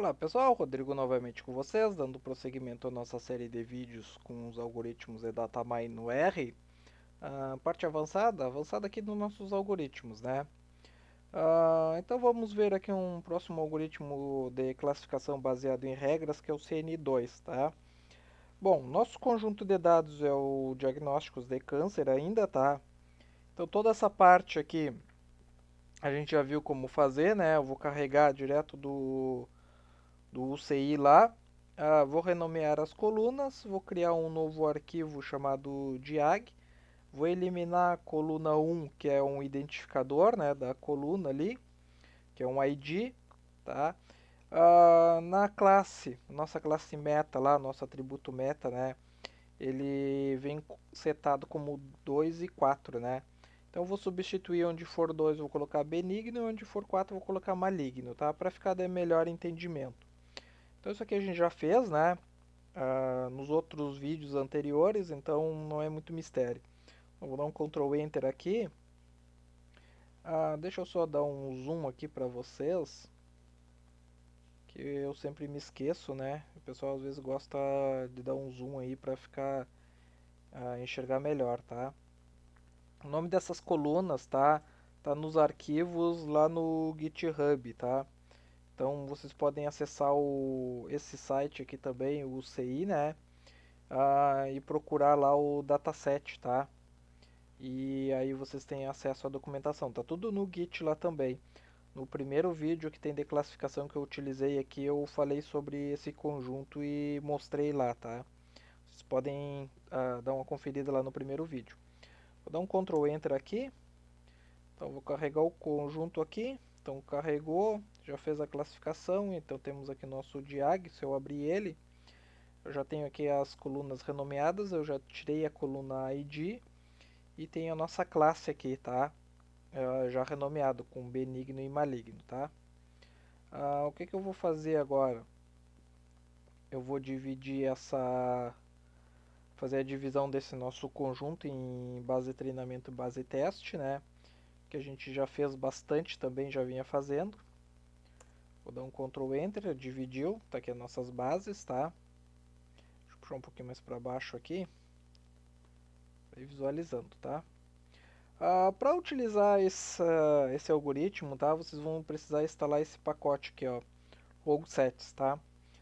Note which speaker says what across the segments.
Speaker 1: Olá pessoal, Rodrigo novamente com vocês, dando prosseguimento à nossa série de vídeos com os algoritmos de datamine no R. Parte avançada aqui dos nossos algoritmos, né? Então vamos ver aqui um próximo algoritmo de classificação baseado em regras, que é o CN2, tá? Bom, nosso conjunto de dados é o diagnósticos de câncer ainda, tá? Então toda essa parte aqui a gente já viu como fazer, né? Eu vou carregar direto do UCI lá. Vou renomear as colunas, vou criar um novo arquivo chamado diag, vou eliminar a coluna 1, que é um identificador, né, da coluna ali, que é um ID, tá? Na classe, nossa classe meta lá, nosso atributo meta, né, ele vem setado como 2 e 4, né? Então eu vou substituir onde for 2, vou colocar benigno, e onde for 4 vou colocar maligno, tá? Para ficar de melhor entendimento. Então isso aqui a gente já fez, né? Nos outros vídeos anteriores, então não é muito mistério. Eu vou dar um Ctrl Enter aqui. Deixa eu só dar um zoom aqui para vocês, que eu sempre me esqueço, né? O pessoal às vezes gosta de dar um zoom aí para ficar enxergar melhor, tá? O nome dessas colunas, tá? Tá nos arquivos lá no GitHub, tá? Então vocês podem acessar esse site aqui também, o CI, né? E procurar lá o dataset, tá? E aí vocês têm acesso à documentação. Tá tudo no Git lá também. No primeiro vídeo que tem de classificação que eu utilizei aqui, eu falei sobre esse conjunto e mostrei lá, tá? Vocês podem dar uma conferida lá no primeiro vídeo. Vou dar um Ctrl Enter aqui. Então vou carregar o conjunto aqui. Então carregou, já fez a classificação. Então temos aqui nosso diag. Se eu abrir ele, eu já tenho aqui as colunas renomeadas. Eu já tirei a coluna ID e tem a nossa classe aqui, tá? Já renomeado com benigno e maligno, tá? O que que eu vou fazer agora? Eu vou dividir fazer a divisão desse nosso conjunto em base treinamento e base teste, né? Que a gente já fez bastante também, já vinha fazendo. Vou dar um Ctrl Enter, dividiu, tá aqui as nossas bases, tá? Deixa eu puxar um pouquinho mais para baixo aqui, visualizando, tá? Para utilizar esse algoritmo, tá? Vocês vão precisar instalar esse pacote aqui, ó, RogueSets, tá?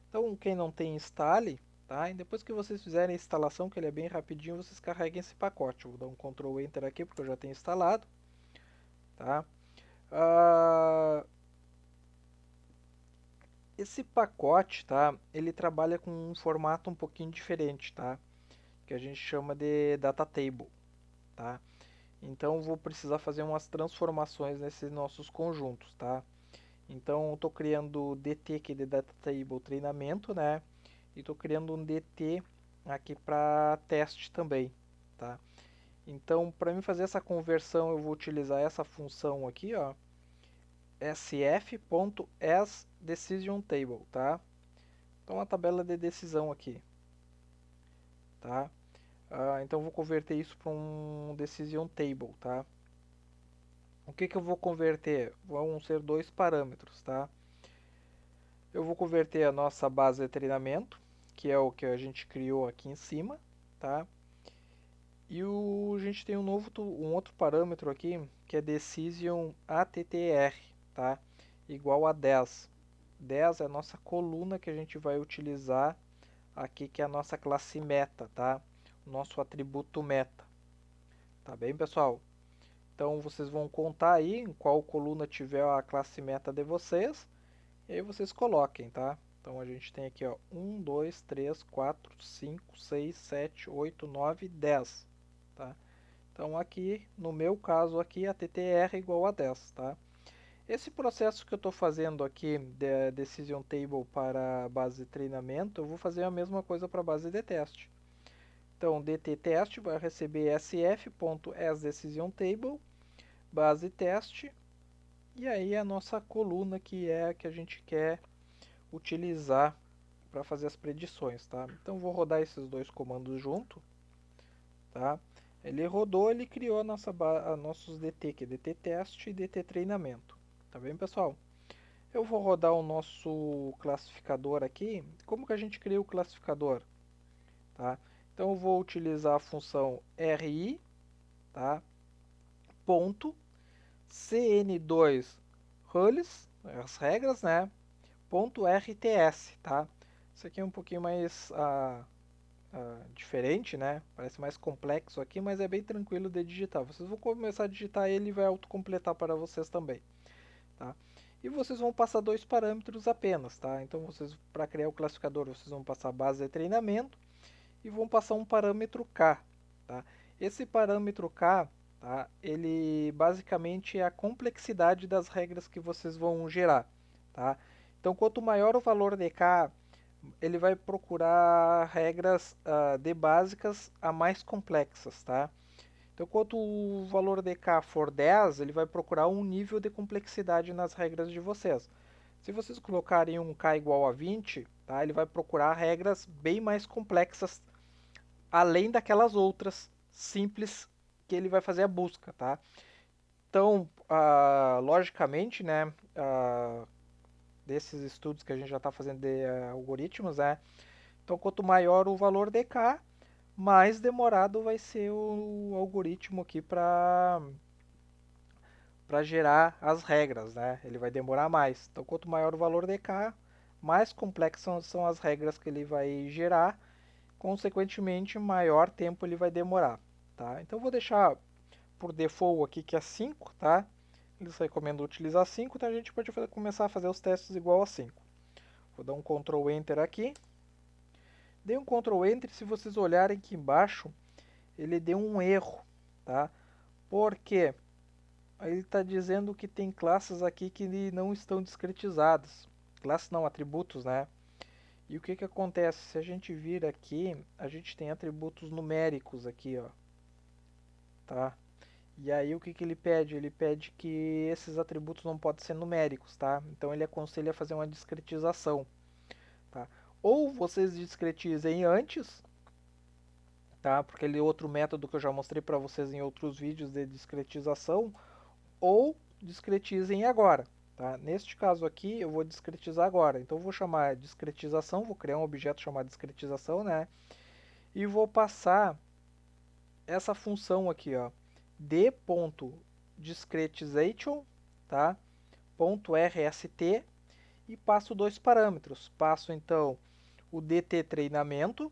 Speaker 1: Então, quem não tem, instale, tá? E depois que vocês fizerem a instalação, que ele é bem rapidinho, vocês carreguem esse pacote. Eu vou dar um Ctrl Enter aqui porque eu já tenho instalado, tá? Ah, esse pacote, tá? Ele trabalha com um formato um pouquinho diferente, tá? Que a gente chama de data table, tá? Então, vou precisar fazer umas transformações nesses nossos conjuntos, tá? Então, estou criando o DT aqui de Data Table treinamento, né? E estou criando um DT aqui para teste também, tá? Então, para mim fazer essa conversão, eu vou utilizar essa função aqui, ó, sf.asDecisionTable, tá? Então, a tabela de decisão aqui, tá? Então, eu vou converter isso para um decision table, tá? O que que eu vou converter? Vão ser dois parâmetros, tá? Eu vou converter a nossa base de treinamento, que é o que a gente criou aqui em cima, tá? E a gente tem um outro parâmetro aqui, que é decision attr, tá? Igual a 10. 10 é a nossa coluna que a gente vai utilizar aqui, que é a nossa classe meta, tá? O nosso atributo meta. Tá bem, pessoal? Então vocês vão contar aí em qual coluna tiver a classe meta de vocês e aí vocês coloquem, tá? Então a gente tem aqui, ó, 1, 2, 3, 4, 5, 6, 7, 8, 9, 10, tá? Então aqui, no meu caso aqui, a TTR é igual a 10, tá? Esse processo que eu estou fazendo aqui de Decision Table para a base de treinamento, eu vou fazer a mesma coisa para a base de teste. Então, DT teste vai receber sf.asDecisionTable, base teste, e aí a nossa coluna que é a que a gente quer utilizar para fazer as predições, tá? Então vou rodar esses dois comandos junto, tá? Ele rodou, ele criou a nossos DT, que é DT teste e DT treinamento, tá bem, pessoal? Eu vou rodar o nosso classificador aqui. Como que a gente cria o classificador? Tá? Então eu vou utilizar a função RI, tá? Ponto CN2 rules, as regras, né? Ponto RTS, tá? Isso aqui é um pouquinho mais diferente, né? Parece mais complexo aqui, mas é bem tranquilo de digitar. Vocês vão começar a digitar ele e vai autocompletar para vocês também, tá? E vocês vão passar dois parâmetros apenas, tá? Então vocês, para criar o classificador, vocês vão passar a base de treinamento e vão passar um parâmetro K, tá? Esse parâmetro K, tá? Ele basicamente é a complexidade das regras que vocês vão gerar, tá? Então quanto maior o valor de K, ele vai procurar regras de básicas a mais complexas, tá? Então, quanto o valor de K for 10, ele vai procurar um nível de complexidade nas regras de vocês. Se vocês colocarem um K igual a 20, tá? Ele vai procurar regras bem mais complexas, além daquelas outras simples que ele vai fazer a busca, tá? Então, logicamente, né, desses estudos que a gente já está fazendo de algoritmos, né? Então, quanto maior o valor de K, mais demorado vai ser o algoritmo aqui para gerar as regras, né? Ele vai demorar mais. Então, quanto maior o valor de K, mais complexas são as regras que ele vai gerar, consequentemente, maior tempo ele vai demorar, tá? Então, eu vou deixar por default aqui que é 5, tá? Eles recomendam utilizar 5, então a gente pode começar a fazer os testes igual a 5. Vou dar um Ctrl Enter aqui. Dei um Ctrl Enter, se vocês olharem aqui embaixo, ele deu um erro, tá? Por quê? Ele está dizendo que tem classes aqui que não estão discretizadas. Classes não, atributos, né? E o que que acontece? Se a gente vir aqui, a gente tem atributos numéricos aqui, ó. Tá? E aí o que que ele pede? Ele pede que esses atributos não podem ser numéricos, tá? Então ele aconselha a fazer uma discretização, tá? Ou vocês discretizem antes, tá? Porque ele é outro método que eu já mostrei para vocês em outros vídeos de discretização, ou discretizem agora. Tá? Neste caso aqui, eu vou discretizar agora. Então, eu vou chamar discretização, vou criar um objeto chamado discretização, né? E vou passar essa função aqui, ó, d.discretization, tá? .rst, e passo dois parâmetros. Passo, então, o dt treinamento,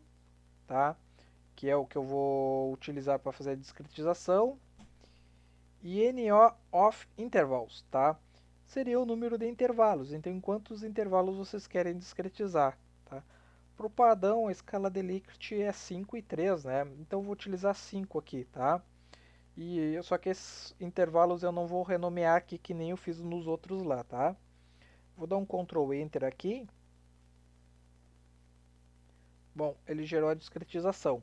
Speaker 1: tá? Que é o que eu vou utilizar para fazer a discretização, e NO of intervals, tá? Seria o número de intervalos, então em quantos intervalos vocês querem discretizar, tá? Para o padrão, a escala de Likert é 5 e 3, né? Então eu vou utilizar 5 aqui, tá? Só que esses intervalos eu não vou renomear aqui que nem eu fiz nos outros lá, tá? Vou dar um Ctrl Enter aqui. Bom, ele gerou a discretização,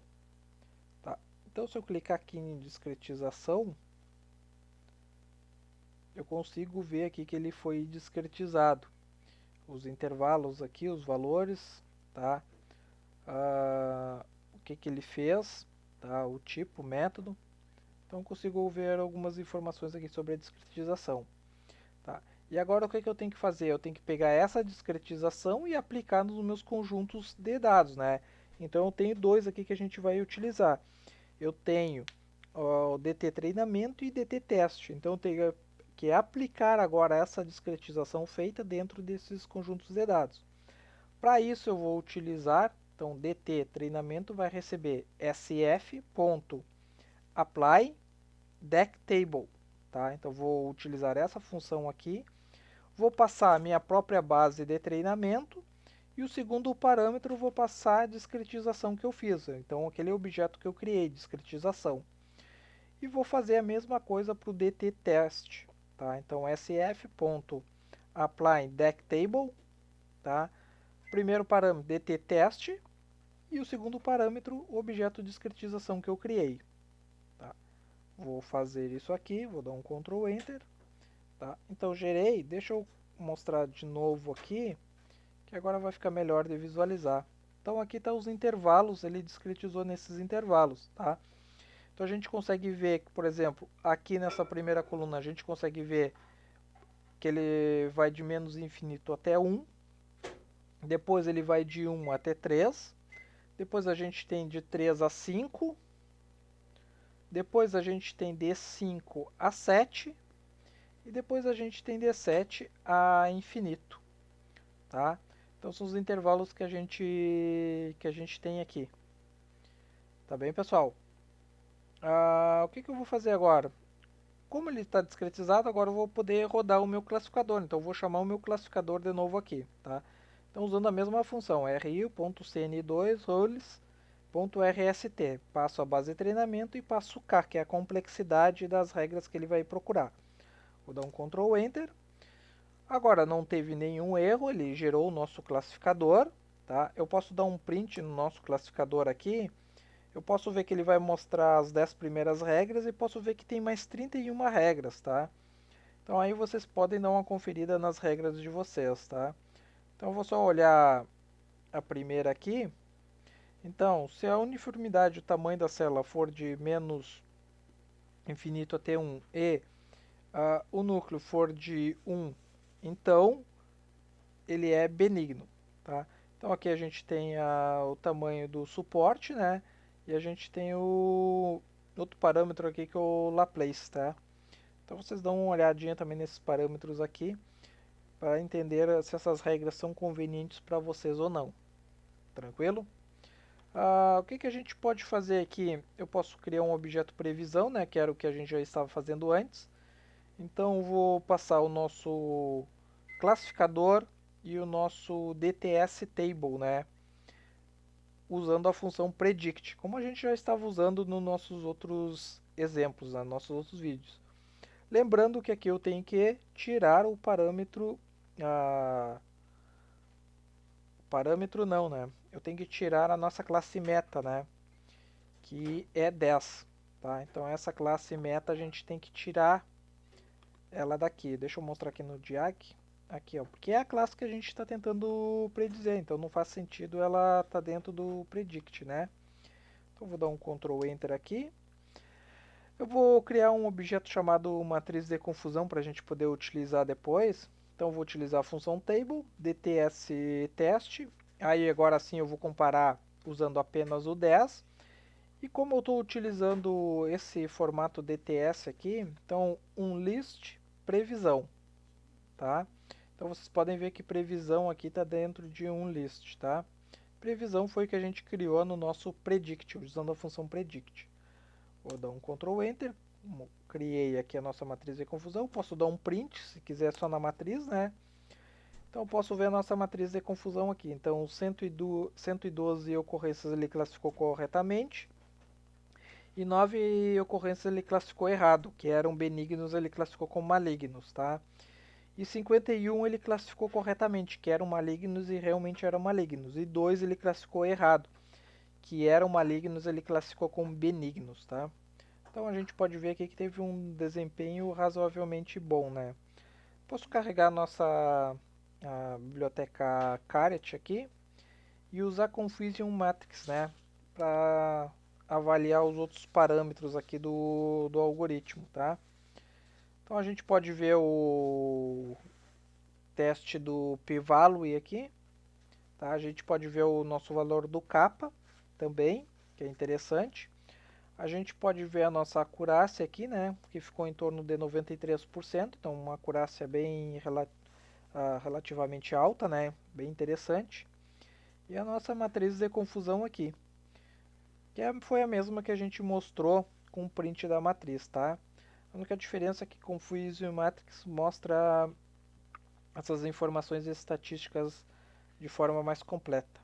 Speaker 1: tá? Então se eu clicar aqui em discretização, eu consigo ver aqui que ele foi discretizado. Os intervalos aqui, os valores, tá? O que que ele fez, tá? O tipo, o método. Então eu consigo ver algumas informações aqui sobre a discretização, tá? E agora o que que eu tenho que fazer? Eu tenho que pegar essa discretização e aplicar nos meus conjuntos de dados, né? Então eu tenho dois aqui que a gente vai utilizar. Eu tenho o DT treinamento e DT teste. Então eu tenho que aplicar agora essa discretização feita dentro desses conjuntos de dados. Para isso eu vou utilizar, então DT treinamento vai receber sf.apply decktable, tá? Então vou utilizar essa função aqui, vou passar a minha própria base de treinamento e o segundo parâmetro vou passar a discretização que eu fiz, então aquele objeto que eu criei, discretização. E vou fazer a mesma coisa para o DT test, tá? Então sf.apply decktable, tá? Primeiro parâmetro DT test e o segundo parâmetro o objeto de discretização que eu criei. Tá? Vou fazer isso aqui, vou dar um Ctrl Enter. Tá? Então gerei, deixa eu mostrar de novo aqui, que agora vai ficar melhor de visualizar. Então aqui estão os intervalos, ele discretizou nesses intervalos. Tá? Então a gente consegue ver, por exemplo, aqui nessa primeira coluna a gente consegue ver que ele vai de menos infinito até 1, depois ele vai de 1 até 3, depois a gente tem de 3 a 5, depois a gente tem de 5 a 7 e depois a gente tem de 7 a infinito, tá? Então são os intervalos que a gente tem aqui. Tá bem, pessoal? O que eu vou fazer agora? Como ele está discretizado, agora eu vou poder rodar o meu classificador. Então eu vou chamar o meu classificador de novo aqui, tá? Então usando a mesma função, ri.cn2 roles.rst. Passo a base de treinamento e passo o k, que é a complexidade das regras que ele vai procurar. Vou dar um Ctrl Enter. Agora não teve nenhum erro, ele gerou o nosso classificador, tá? Eu posso dar um print no nosso classificador aqui. Eu posso ver que ele vai mostrar as 10 primeiras regras e posso ver que tem mais 31 regras, tá? Então aí vocês podem dar uma conferida nas regras de vocês, tá? Então eu vou só olhar a primeira aqui. Então, se a uniformidade, o tamanho da célula for de menos infinito até 1 e o núcleo for de 1, então ele é benigno, tá? Então aqui a gente tem o tamanho do suporte, né? E a gente tem o outro parâmetro aqui que é o Laplace, tá? Então vocês dão uma olhadinha também nesses parâmetros aqui para entender se essas regras são convenientes para vocês ou não. Tranquilo? O que a gente pode fazer aqui? Eu posso criar um objeto previsão, né? Que era o que a gente já estava fazendo antes. Então vou passar o nosso classificador e o nosso DTS table, né? Usando a função predict, como a gente já estava usando nos nossos outros exemplos, nos nossos outros vídeos. Lembrando que aqui eu tenho que tirar o parâmetro, parâmetro não, né? Eu tenho que tirar a nossa classe meta, né? Que é 10, tá? Então essa classe meta a gente tem que tirar ela daqui. Deixa eu mostrar aqui no diag. Aqui, ó, porque é a classe que a gente está tentando predizer, então não faz sentido ela estar dentro do predict, né? Então vou dar um Ctrl Enter aqui. Eu vou criar um objeto chamado matriz de confusão para a gente poder utilizar depois. Então vou utilizar a função table, dts test. Aí agora sim eu vou comparar usando apenas o 10. E como eu estou utilizando esse formato DTS aqui, então um list previsão, tá? Então vocês podem ver que previsão aqui está dentro de um list, tá? Previsão foi o que a gente criou no nosso predict, usando a função predict. Vou dar um Ctrl Enter, criei aqui a nossa matriz de confusão, posso dar um print, se quiser só na matriz, né? Então posso ver a nossa matriz de confusão aqui. Então 112 ocorrências ele classificou corretamente, e 9 ocorrências ele classificou errado, que eram benignos ele classificou como malignos, tá? E 51 ele classificou corretamente, que eram malignos e realmente eram malignos. E 2 ele classificou errado, que eram malignos ele classificou como benignos, tá? Então a gente pode ver aqui que teve um desempenho razoavelmente bom, né? Posso carregar a nossa biblioteca Caret aqui e usar Confusion Matrix, né? Para avaliar os outros parâmetros aqui do algoritmo, tá? Então a gente pode ver o teste do p-value aqui, tá? A gente pode ver o nosso valor do kappa também, que é interessante. A gente pode ver a nossa acurácia aqui, né? Que ficou em torno de 93%, então uma acurácia bem relativamente alta, né? Bem interessante. E a nossa matriz de confusão aqui, que foi a mesma que a gente mostrou com o print da matriz, tá? A única diferença é que Confusion Matrix mostra essas informações estatísticas de forma mais completa.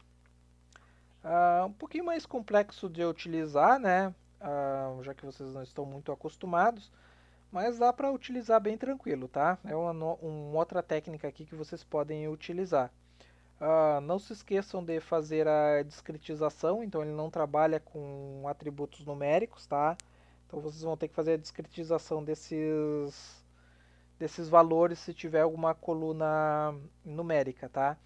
Speaker 1: Um pouquinho mais complexo de utilizar, né? Já que vocês não estão muito acostumados, mas dá para utilizar bem tranquilo, tá? É uma outra técnica aqui que vocês podem utilizar. Não se esqueçam de fazer a discretização, então ele não trabalha com atributos numéricos, tá? Então vocês vão ter que fazer a discretização desses valores se tiver alguma coluna numérica, tá?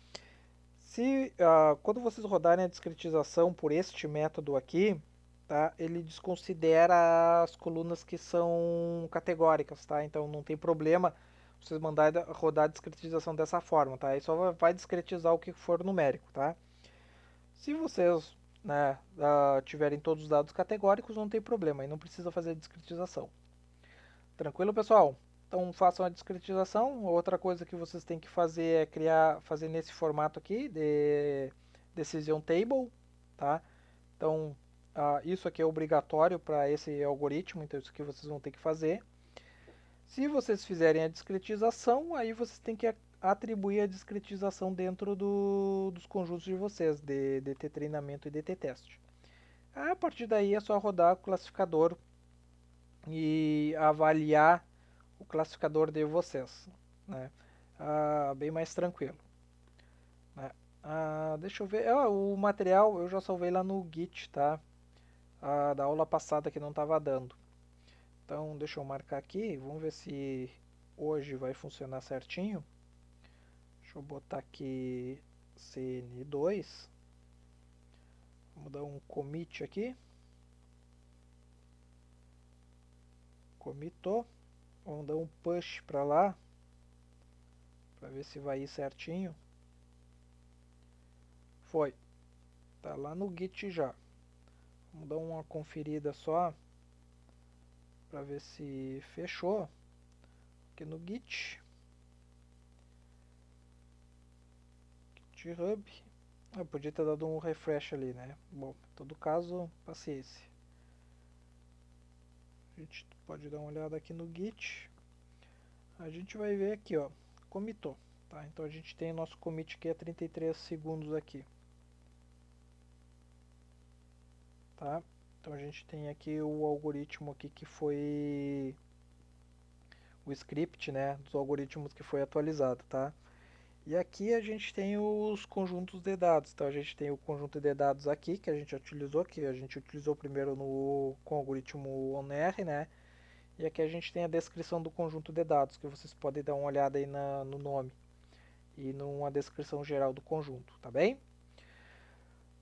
Speaker 1: Quando vocês rodarem a discretização por este método aqui, tá? Ele desconsidera as colunas que são categóricas, tá? Então não tem problema vocês mandarem rodar a discretização dessa forma, tá? Aí só vai discretizar o que for numérico, tá? Se vocês, né, tiverem todos os dados categóricos, não tem problema, aí não precisa fazer discretização. Tranquilo, pessoal? Então façam a discretização. Outra coisa que vocês têm que fazer é fazer nesse formato aqui de decision table, tá? Então isso aqui é obrigatório para esse algoritmo, então isso aqui vocês vão ter que fazer. Se vocês fizerem a discretização, aí vocês têm que atribuir a discretização dentro dos conjuntos de vocês, de DT treinamento e DT teste. A partir daí é só rodar o classificador e avaliar o classificador de vocês, né? Bem mais tranquilo, né? Deixa eu ver, o material eu já salvei lá no Git, tá? Da aula passada que não estava dando. Então deixa eu marcar aqui, vamos ver se hoje vai funcionar certinho. Deixa eu botar aqui CN2. Vamos dar um commit aqui. Commitou. Vamos dar um push para lá, para ver se vai ir certinho. Foi. Tá lá no Git já. Vamos dar uma conferida só para ver se fechou. Aqui no Git. GitHub. Eu podia ter dado um refresh ali, né? Bom, em todo caso, paciência. A gente pode dar uma olhada aqui no Git. A gente vai ver aqui, ó. Commitou. Tá? Então a gente tem nosso commit que é 33 segundos aqui. Tá? Então a gente tem aqui o algoritmo aqui que foi o script, né, dos algoritmos que foi atualizado, tá? E aqui a gente tem os conjuntos de dados. Então a gente tem o conjunto de dados aqui que a gente utilizou, que a gente utilizou primeiro com o algoritmo ONR, né? E aqui a gente tem a descrição do conjunto de dados, que vocês podem dar uma olhada aí no nome e numa descrição geral do conjunto, tá bem?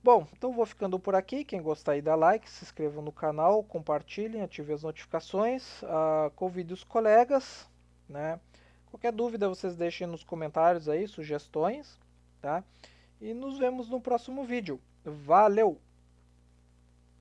Speaker 1: Bom, então vou ficando por aqui. Quem gostar aí dá like, se inscrevam no canal, compartilhem, ativem as notificações, convide os colegas, né? Qualquer dúvida vocês deixem nos comentários aí, sugestões, tá? E nos vemos no próximo vídeo. Valeu!